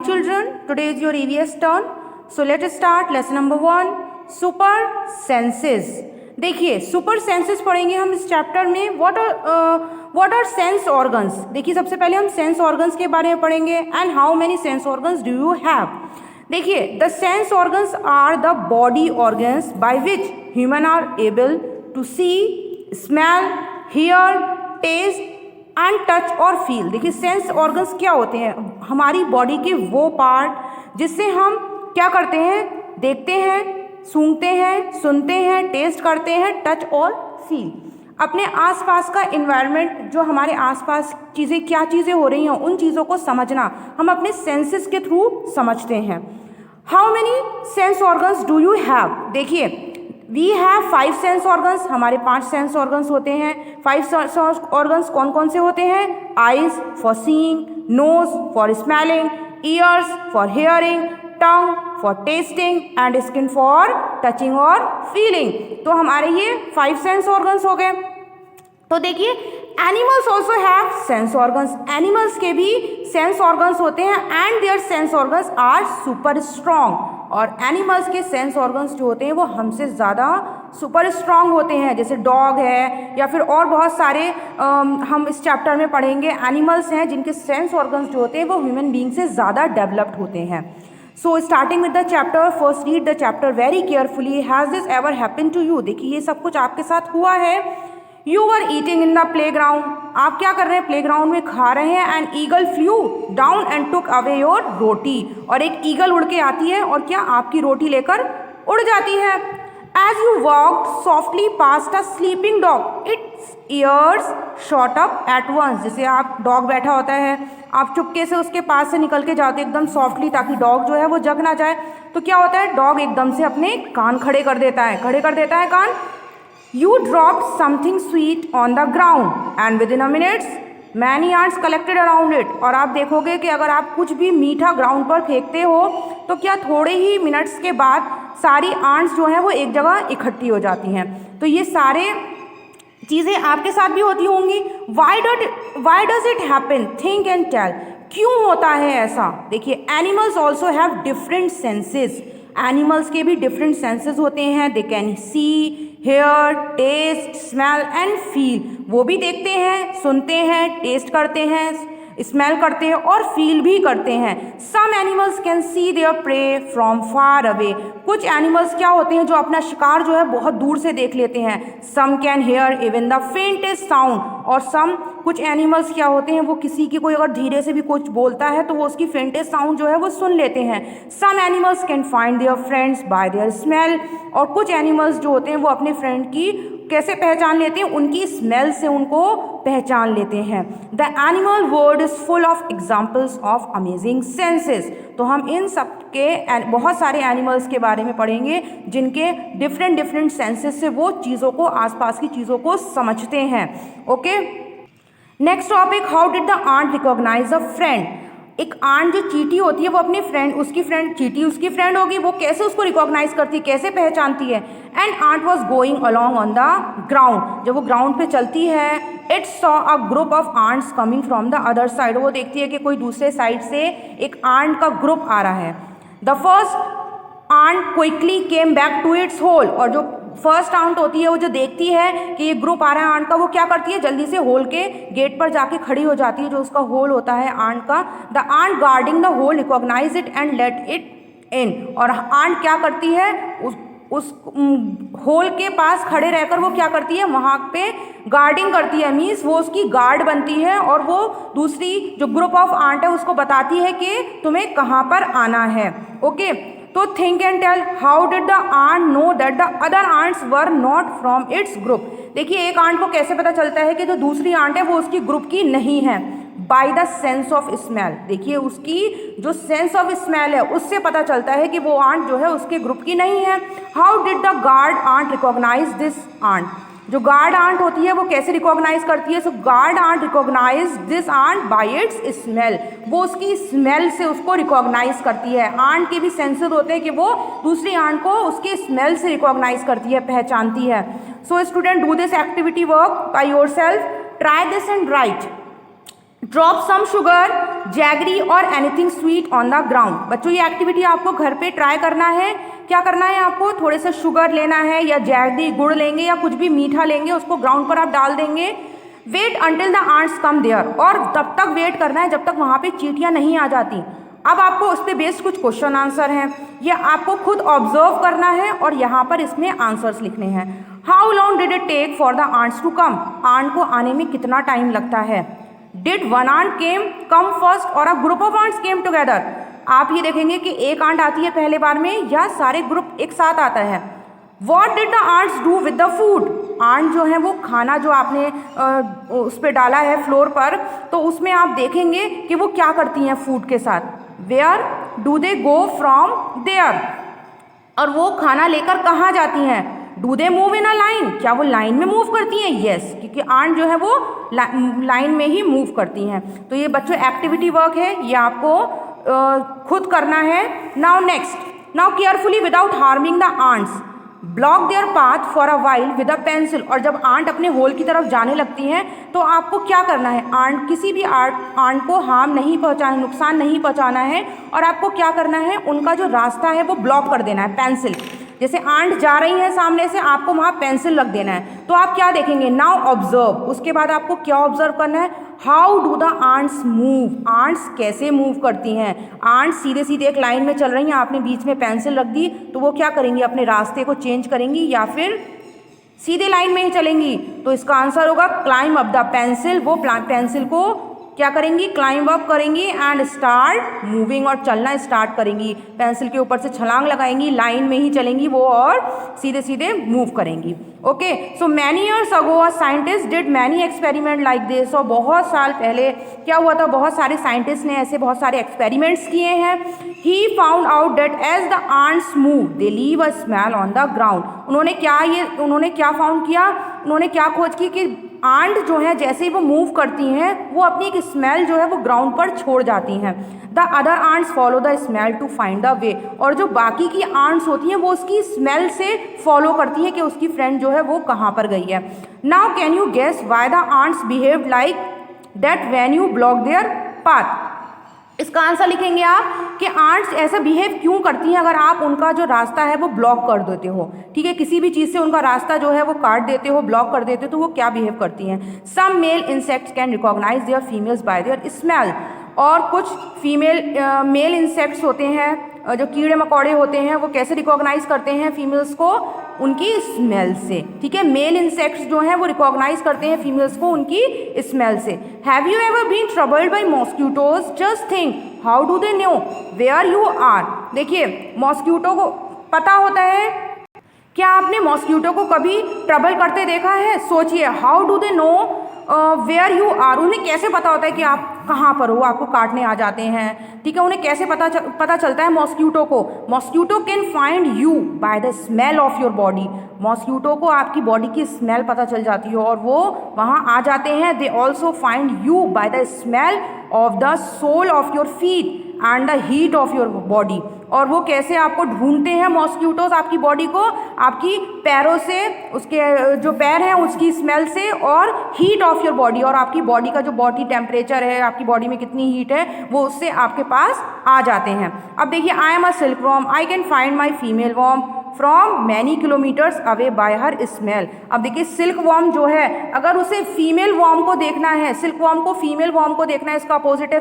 Children, today is your EVS turn. So let us start lesson number 1, super senses. देखिए super senses पढ़ेंगे हम इस chapter में. What are sense organs. देखिए सबसे पहले हम सेंस ऑर्गन्स के बारे में पढ़ेंगे. And how many sense organs do you have. देखिए the sense organs are the body organs by which human are able to see, smell, hear, taste and touch और फील. देखिए सेंस ऑर्गन्स क्या होते हैं. हमारी बॉडी के वो part जिससे हम क्या करते हैं, देखते हैं, सूंघते हैं, सुनते हैं, टेस्ट करते हैं, टच और फील. अपने आसपास का इन्वायरमेंट, जो हमारे आसपास चीज़ें क्या चीज़ें हो रही हैं, उन चीज़ों को समझना हम अपने सेंसेस के थ्रू समझते हैं. How many sense organs do you have. देखिए वी हैव 5 सेंस ऑर्गन्स. हमारे 5 सेंस ऑर्गन्स होते हैं. 5 सेंस ऑर्गन्स कौन कौन से होते हैं. Eyes for seeing, nose for smelling, ears for hearing, tongue for tasting and skin for touching और फीलिंग. तो हमारे ये 5 सेंस ऑर्गन्स हो गए. तो देखिए animals also have sense organs. Animals के भी सेंस ऑर्गन्स होते हैं and their sense organs are super strong. और एनिमल्स के सेंस ऑर्गन्स जो होते हैं वो हमसे ज़्यादा सुपर स्ट्रॉन्ग होते हैं. जैसे डॉग है या फिर और बहुत सारे हम इस चैप्टर में पढ़ेंगे एनिमल्स हैं जिनके सेंस ऑर्गन्स जो होते हैं वो ह्यूमन बींग से ज़्यादा डेवलप्ड होते हैं. So starting with the chapter, first read the chapter very carefully. Has this ever happen to you. देखिए ये सब कुछ आपके साथ हुआ है. You are eating in the play ground. आप क्या कर रहे हैं, प्ले ग्राउंड में खा रहे हैं. And eagle flew down and took away your roti. और एक ईगल उड़ के आती है और क्या आपकी रोटी लेकर उड़ जाती है. As you walk softly past a sleeping dog, its ears shot up at once. जैसे आप डॉग बैठा होता है, आप चुपके से उसके पास से निकल के जाते एकदम सॉफ्टली ताकि डॉग जो है वो जग ना जाए. तो क्या होता है, डॉग एकदम से अपने कान खड़े कर देता है, कान. You dropped something sweet on the ground and within a minute many ants collected around it. और आप देखोगे कि अगर आप कुछ भी मीठा ग्राउंड पर फेंकते हो तो क्या थोड़े ही मिनट्स के बाद सारी आंट्स जो हैं वो एक जगह इकट्ठी हो जाती हैं. तो ये सारे चीज़ें आपके साथ भी होती होंगी. Why does it happen? Think and tell. क्यों होता है ऐसा. देखिए animals also have different senses. Animals के भी डिफरेंट सेंसेस होते हैं. They can see, hear, taste, smell and feel. वो भी देखते हैं, सुनते हैं, टेस्ट करते हैं, स्मेल करते हैं और फील भी करते हैं. Some animals can see their prey from far away. कुछ एनिमल्स क्या होते हैं जो अपना शिकार जो है बहुत दूर से देख लेते हैं. Some can hear even the faintest sound. और कुछ एनिमल्स क्या होते हैं वो किसी की कोई अगर धीरे से भी कुछ बोलता है तो वो उसकी फेंटेस्ट साउंड जो है वो सुन लेते हैं. Some animals can find their friends by their smell. और कुछ एनिमल्स जो होते हैं वो अपने फ्रेंड की कैसे पहचान लेते हैं, उनकी स्मेल से उनको पहचान लेते हैं. The animal world is full of examples of amazing senses. तो हम इन सब के बहुत सारे एनिमल्स के बारे में पढ़ेंगे जिनके डिफरेंट सेंसेस से वो चीज़ों को, आसपास की चीज़ों को समझते हैं. Okay, next topic, how did the ant recognise a friend. एक आंट जो चींटी होती है वो अपनी फ्रेंड, उसकी फ्रेंड चींटी उसकी फ्रेंड होगी, वो कैसे उसको रिकॉग्नाइज करती है, कैसे पहचानती है. And ant was going along on the ground. जब वो ग्राउंड पे चलती है, it saw a group of ants coming from the other side. वो देखती है कि कोई दूसरे साइड से एक आंट का ग्रुप आ रहा है. The first ant quickly came back to its hole. और जो फर्स्ट आंट होती है वो जो देखती है कि ये ग्रुप आ रहा है आंट का, वो क्या करती है, जल्दी से होल के गेट पर जाके खड़ी हो जाती है जो उसका होल होता है आंट का. The ant guarding the hole recognise it and let it in. और आंट क्या करती है, उस होल के पास खड़े रहकर वो क्या करती है, वहाँ पे गार्डिंग करती है. मीन्स वो उसकी गार्ड बनती है और वो दूसरी जो ग्रुप ऑफ आंट है उसको बताती है कि तुम्हें कहाँ पर आना है. ओके, तो think and tell, how did the ant know that the other ants were not from its group. देखिए एक आंट को कैसे पता चलता है कि जो दूसरी आंट है वो उसकी ग्रुप की नहीं है. By the sense of smell. देखिए उसकी जो सेंस ऑफ स्मेल है उससे पता चलता है कि वो आंट जो है उसके ग्रुप की नहीं है. How did the guard ant recognise this ant. जो गार्ड आंट होती है वो कैसे रिकॉग्नाइज करती है. So guard ant recognise this ant by its smell. वो उसकी स्मेल से उसको रिकॉग्नाइज करती है. आंट के भी सेंसेस होते हैं कि वो दूसरी आंट को उसके स्मेल से रिकॉग्नाइज करती है, पहचानती है. So student, do this activity work by yourself. Try this and write. Drop some sugar, jaggery और anything sweet on the ground. बच्चों ये एक्टिविटी आपको घर पे ट्राई करना है। क्या करना है आपको, थोड़े से शुगर लेना है या जैगरी गुड़ लेंगे या कुछ भी मीठा लेंगे, उसको ग्राउंड पर आप डाल देंगे। Wait until the ants come there, और तब तक वेट करना है जब तक वहाँ पे चींटियाँ नहीं आ जाती। अब आपको उस पर बेस्ड कुछ क्वेश्चन आंसर हैं, ये आपको खुद ऑब्जर्व करना है और यहाँ पर इसमें आंसर्स लिखने हैं। How long did it take for the ants to come, ant को आने में कितना टाइम लगता है। Did one ant come first और a group of ants came together, आप ये देखेंगे कि एक आंट आती है पहले बार में या सारे ग्रुप एक साथ आता है। What did the ants do with the food, ant जो है वो खाना जो आपने उस पर डाला है फ्लोर पर, तो उसमें आप देखेंगे कि वो क्या करती हैं फूड के साथ। Where do they go from there, और वो खाना लेकर कहाँ जाती हैं। Do they move in a line, क्या वो लाइन में मूव करती हैं। यस, क्योंकि आंट जो है वो लाइन में ही मूव करती हैं। तो ये बच्चों एक्टिविटी वर्क है, ये आपको खुद करना है। Now next, now carefully without harming the ants block their path for a while with a pencil, और जब आंट अपने होल की तरफ जाने लगती हैं तो आपको क्या करना है, आंट किसी भी आंट को हार्म नहीं पहुंचाना, नुकसान नहीं पहुंचाना है, और आपको क्या करना है, उनका जो रास्ता है वो ब्लॉक कर देना है पेंसिल। जैसे आंट जा रही है सामने से, आपको वहाँ पेंसिल रख देना है। तो आप क्या देखेंगे, नाउ ऑब्जर्व, उसके बाद आपको क्या ऑब्जर्व करना है, how do the ants move, ants कैसे मूव करती हैं। आंट्स सीधे सीधे एक लाइन में चल रही हैं, आपने बीच में पेंसिल रख दी तो वो क्या करेंगी, अपने रास्ते को चेंज करेंगी या फिर सीधे लाइन में ही चलेंगी। तो इसका आंसर होगा क्लाइंब अप द पेंसिल, वो पेंसिल को क्या करेंगी, क्लाइंब अप करेंगी एंड स्टार्ट मूविंग, और चलना स्टार्ट करेंगी। पेंसिल के ऊपर से छलांग लगाएंगी, लाइन में ही चलेंगी वो और सीधे सीधे मूव करेंगी। Okay, so many years ago a scientist did many experiment like this, और बहुत साल पहले क्या हुआ था, बहुत सारे साइंटिस्ट ने ऐसे बहुत सारे एक्सपेरिमेंट्स किए हैं। He found out that as the ants move they leave a smell on the ground, उन्होंने क्या फाउंड किया, उन्होंने क्या खोज की कि आंट जो है जैसे ही वो मूव करती हैं वो अपनी एक स्मेल जो है वो ग्राउंड पर छोड़ जाती हैं। The other ants follow the smell to find the way, और जो बाकी की आंट्स होती हैं वो उसकी स्मेल से फॉलो करती हैं कि उसकी फ्रेंड जो है वो कहाँ पर गई है। Now can you guess why the ants behave like that when you block their path, इसका आंसर लिखेंगे आप कि आंट्स ऐसा बिहेव क्यों करती हैं अगर आप उनका जो रास्ता है वो ब्लॉक कर देते हो। ठीक है, किसी भी चीज़ से उनका रास्ता जो है वो काट देते हो, ब्लॉक कर देते हो, तो वो क्या बिहेव करती हैं। Some male insects can recognise their females by their smell, और कुछ मेल इंसेक्ट्स होते हैं जो कीड़े मकोड़े होते हैं वो कैसे रिकॉग्नाइज करते हैं फीमेल्स को, उनकी स्मेल से। ठीक है, मेल इंसेक्ट्स जो हैं वो रिकॉग्नाइज करते हैं फीमेल्स को उनकी स्मेल से। Have you ever been troubled by mosquitoes, just think how do they know where you are. देखिए, मॉस्किटो को पता होता है, क्या आपने मॉस्किटो को कभी ट्रबल करते देखा है। सोचिए, how do they know where you are, उन्हें कैसे पता होता है कि आप कहाँ पर हो, आपको काटने आ जाते हैं। ठीक है, उन्हें कैसे पता चलता है मॉस्किटो को, mosquito can find you by the smell of your body, mosquito को आपकी बॉडी की स्मेल पता चल जाती है और वो वहाँ आ जाते हैं। They also find you by the smell of the sole of your feet and the heat of your body, और वो कैसे आपको ढूंढते हैं मॉस्किटोज आपकी बॉडी को, आपकी पैरों से, उसके जो पैर हैं उसकी स्मेल से, और हीट ऑफ योर बॉडी, और आपकी बॉडी का जो बॉडी टेम्परेचर है, आपकी बॉडी में कितनी हीट है, वो उससे आपके पास आ जाते हैं। अब देखिए, I am a silk worm, I can find my female worm from many kilometres away by her smell. अब देखिए, सिल्क वॉर्म जो है, अगर उसे फीमेल वॉर्म को देखना है, सिल्क वॉर्म को फीमेल वॉर्म को देखना है, इसका अपोजिट है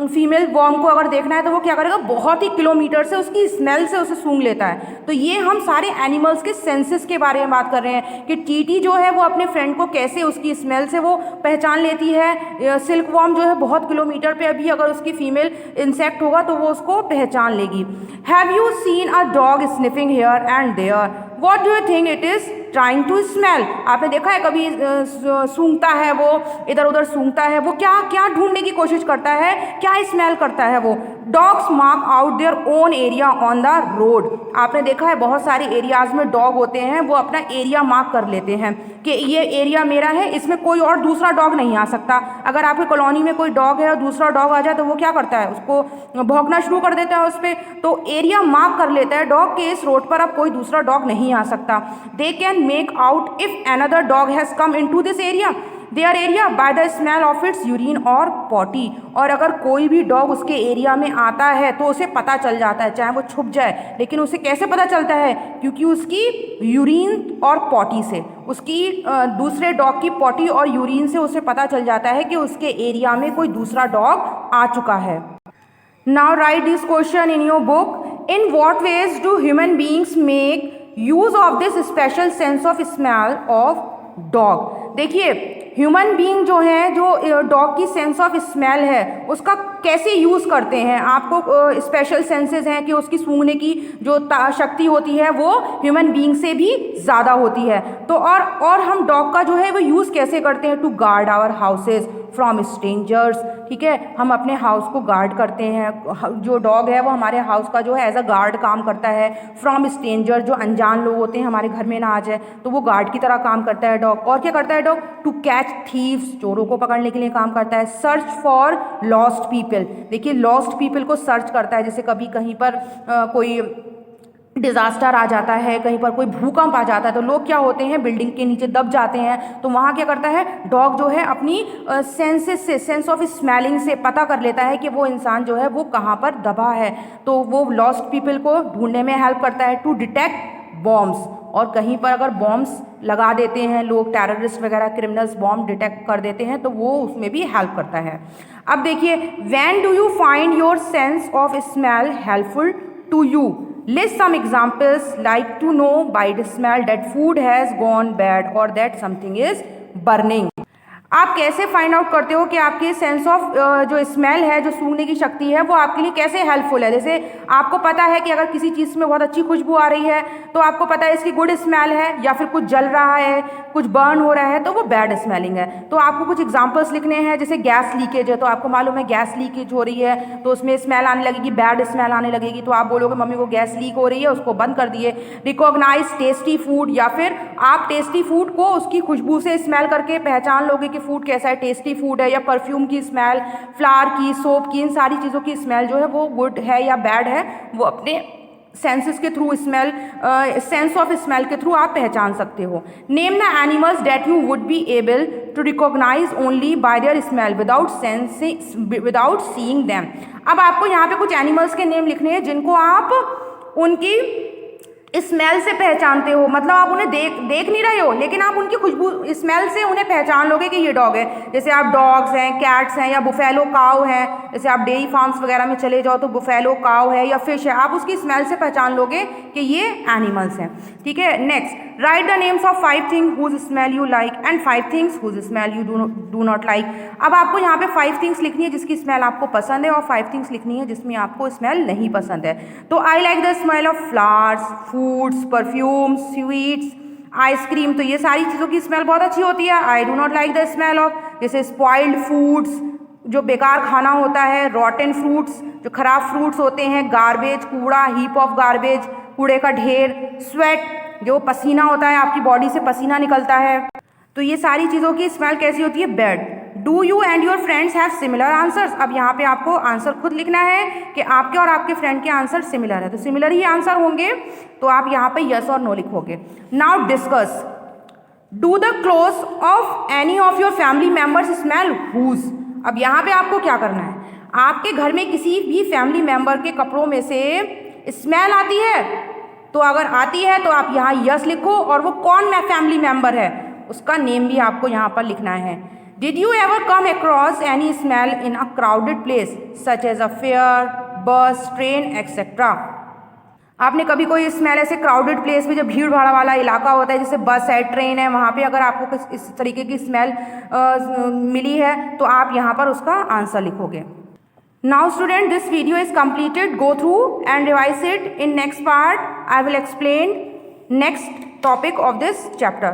फीमेल वॉर्म को अगर देखना है, तो वो क्या करेगा, बहुत ही किलोमीटर से उसकी स्मेल से उसे सूंघ लेता है। तो ये हम सारे एनिमल्स के सेंसेस के बारे में बात कर रहे हैं कि टीटी जो है वो अपने फ्रेंड को कैसे उसकी स्मेल से वो पहचान लेती है। सिल्क वॉर्म जो है बहुत किलोमीटर पे अभी अगर उसकी फीमेल इंसेक्ट होगा तो वो उसको पहचान लेगी। Have you seen a dog sniffing here and there, what do you think it is trying to smell, आपने देखा है कभी सूंघता है, वो इधर उधर सूंघता है, वो क्या क्या ढूंढने की कोशिश करता है, क्या स्मेल करता है वो। Dogs mark out their own area on the road, आपने देखा है बहुत सारे एरियाज में डॉग होते हैं, वो अपना एरिया मार्क कर लेते हैं कि ये एरिया मेरा है, इसमें कोई और दूसरा डॉग नहीं आ सकता। अगर आपकी कॉलोनी में कोई डॉग है और दूसरा डॉग आ जाए तो वो क्या करता है, उसको भौंकना शुरू कर देता है उस पर, तो एरिया मार्क कर लेता है डॉग के इस रोड पर अब कोई दूसरा डॉग नहीं आ सकता। They can make out if another dog has come into this area, their area bye the smell of its urine और पॉटी। और अगर कोई भी डॉग उसके एरिया में आता है तो उसे पता चल जाता है, चाहे वो छुप जाए, लेकिन उसे कैसे पता चलता है? क्योंकि उसकी यूरिन और पॉटी से, उसकी दूसरे डॉग की पॉटी और यूरिन से उसे पता चल जाता है कि उसके एरिया में कोई दूसरा डॉग आ चुका है। Now right this question in your book. In what veg do human beings make use of this special sense of smell of dog. देखिए ह्यूमन बीइंग जो है, जो डॉग की सेंस ऑफ स्मेल है उसका कैसे यूज़ करते हैं। आपको स्पेशल सेंसेस हैं कि उसकी सूंघने की जो शक्ति होती है वो ह्यूमन बीइंग से भी ज़्यादा होती है। तो और हम डॉग का जो है वो यूज़ कैसे करते हैं? To guard our houses from strangers. ठीक है, हम अपने हाउस को गार्ड करते हैं। जो डॉग है वो हमारे हाउस का जो है एज अ गार्ड काम करता है। फ्रॉम स्ट्रेंजर, जो अनजान लोग होते हैं हमारे घर में ना आ जाए, तो वो गार्ड की तरह काम करता है डॉग। और क्या करता है डॉग? टू कैच थीव्स, चोरों को पकड़ने के लिए काम करता है। सर्च फॉर लॉस्ट पीपल, देखिए लॉस्ट पीपल को सर्च करता है। जैसे कभी कहीं पर कोई डिज़ास्टर आ जाता है, कहीं पर कोई भूकंप आ जाता है, तो लोग क्या होते हैं, बिल्डिंग के नीचे दब जाते हैं। तो वहाँ क्या करता है डॉग जो है, अपनी सेंसेस से, सेंस ऑफ स्मेलिंग से पता कर लेता है कि वो इंसान जो है वो कहाँ पर दबा है। तो वो लॉस्ट पीपल को ढूंढने में हेल्प करता है। टू डिटेक्ट बॉम्ब्स, और कहीं पर अगर बॉम्ब्स लगा देते हैं लोग, टेररिस्ट वगैरह क्रिमिनल्स बॉम्ब डिटेक्ट कर देते हैं, तो वो उसमें भी हेल्प करता है। अब देखिए, when do you find your sense of smell helpful to you? List some examples like to know by the smell that food has gone bad or that something is burning. आप कैसे find out करते हो कि आपकी sense of जो smell है, जो सूंघने की शक्ति है, वो आपके लिए कैसे हेल्पफुल है? जैसे आपको पता है कि अगर किसी चीज़ में बहुत अच्छी खुशबू आ रही है तो आपको पता है इसकी गुड स्मेल है, या फिर कुछ जल रहा है, कुछ बर्न हो रहा है, तो वो बैड स्मेलिंग है। तो आपको कुछ एग्जांपल्स लिखने हैं। जैसे गैस लीकेज है, तो आपको मालूम है गैस लीकेज हो रही है तो उसमें स्मेल आने लगेगी, बैड स्मेल आने लगेगी, तो आप बोलोगे मम्मी को गैस लीक हो रही है, उसको बंद कर दिए। रिकॉग्नाइज टेस्टी फूड, या फिर आप टेस्टी फूड को उसकी खुशबू से स्मेल करके पहचान लोगे कि फूड कैसा है, टेस्टी फूड है, या परफ्यूम की स्मेल, फ्लावर की, सोप की, इन सारी चीज़ों की स्मेल जो है वो गुड है या बैड है, वो अपने सेंसेस के through, smell sense of smell के थ्रू आप पहचान सकते हो। Name the animals that you would be able to recognise only by their smell without seeing them. अब आपको यहाँ पे कुछ एनिमल्स के नेम लिखने हैं जिनको आप उनकी स्मेल से पहचानते हो। मतलब आप उन्हें देख नहीं रहे हो, लेकिन आप उनकी खुशबू, स्मेल से उन्हें पहचान लोगे कि ये डॉग है। जैसे आप डॉग्स हैं, कैट्स हैं, या बुफेलो काव हैं। जैसे आप डेयरी फार्म्स वगैरह में चले जाओ तो बुफेलो काव है या फिश है, आप उसकी स्मेल से पहचान लोगे कि ये एनिमल्स हैं। ठीक है, next, write the names of 5 things whose smell you like and 5 things whose smell you do not like. अब आपको यहाँ पे 5 थिंग्स लिखनी है जिसकी स्मेल आपको पसंद है, और 5 थिंग्स लिखनी है जिसमें आपको स्मेल नहीं पसंद है। तो I like the smell of flowers, foods, perfumes, sweets, ice cream, तो ये सारी चीज़ों की स्मेल बहुत अच्छी होती है। I do not like the smell of, जैसे स्पॉइल्ड फूड्स, जो बेकार खाना होता है, रॉटन फ्रूट्स, जो खराब फ्रूट्स होते हैं, गार्बेज, कूड़ा, हीप ऑफ गार्बेज, कूड़े का ढेर, स्वेट, जो पसीना होता है, आपकी बॉडी से पसीना निकलता है, तो ये सारी चीज़ों की स्मेल कैसी होती है? Bad. Do you and your friends have similar answers? अब यहाँ पे आपको आंसर खुद लिखना है कि आपके और आपके फ्रेंड के आंसर सिमिलर है, तो सिमिलर ही आंसर होंगे, तो आप यहाँ पे यस और नो लिखोगे। Now discuss, do the clothes of any of your family members smell whose? अब यहाँ पे आपको क्या करना है, आपके घर में किसी भी फैमिली मेम्बर के कपड़ों में से स्मेल आती है, तो अगर आती है तो आप यहाँ यस लिखो, और वो कौन फैमिली मेम्बर है उसका नेम भी आपको यहाँ पर लिखना है। Did you ever come across any smell in a crowded place such as a fair, bus, train etcetera? आपने कभी कोई स्मेल ऐसे क्राउडेड प्लेस में, जब भीड़ भाड़ वाला इलाका होता है, जैसे बस है, ट्रेन है, वहाँ पे अगर आपको इस तरीके की स्मेल मिली है तो आप यहाँ पर उसका आंसर लिखोगे। Now student, this video is completed. Go through and revise it. In next part, I will explain next topic of this chapter.